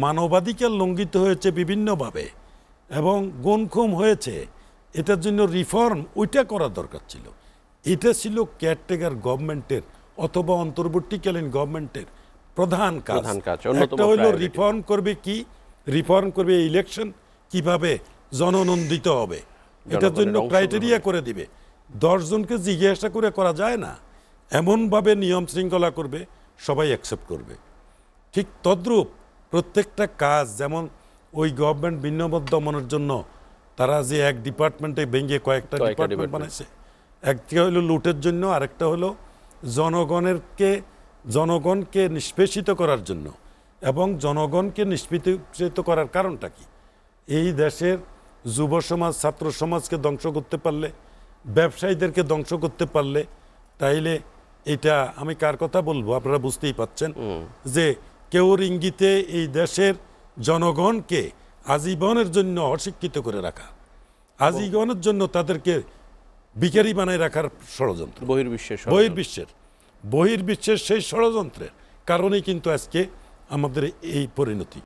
মানবাধিকার লঙ্ঘিত হয়েছে বিভিন্নভাবে এবং গুমখুম হয়েছে, এটার জন্য রিফর্ম ওইটা করা দরকার ছিল। এটা ছিল কেয়ারটেকার গভর্নমেন্টের অথবা অন্তর্বর্তীকালীন গভর্নমেন্টের প্রধান কাজ। একটা হলো রিফর্ম করবে, কি রিফর্ম করবে, ইলেকশন কিভাবে জননন্দিত হবে এটার জন্য ক্রাইটেরিয়া করে দিবে। 10 জনকে জিজ্ঞাসা করে করা যায় না, এমনভাবে নিয়ম শৃঙ্খলা করবে সবাই অ্যাকসেপ্ট করবে। ঠিক তদ্রূপ প্রত্যেকটা কাজ, যেমন ওই গভর্নমেন্ট ভিন্নমত দমনের জন্য তারা যে এক ডিপার্টমেন্টে ভেঙে কয়েকটা ডিপার্টমেন্ট বানাইছে, একটা হলো লুটের জন্য, আরেকটা হলো জনগণকে নিষ্পেষিত করার জন্য। এবং জনগণকে নিষ্পেষিত করার কারণটা কি? এই দেশের যুব সমাজ, ছাত্র সমাজকে ধ্বংস করতে পারলে, ব্যবসায়ীদেরকে ধ্বংস করতে পারলে, তাইলে এটা আমি কার কথা বলবো আপনারা বুঝতেই পাচ্ছেন যে কেউর ইঙ্গিতে এই দেশের জনগণকে আজীবনের জন্য অশিক্ষিত করে রাখা, আজীবনের জন্য তাদেরকে ভিখারি বানায় রাখার ষড়যন্ত্র, বহির্বিশ্বের সেই ষড়যন্ত্রের কারণেই কিন্তু আজকে আমাদের এই পরিণতি।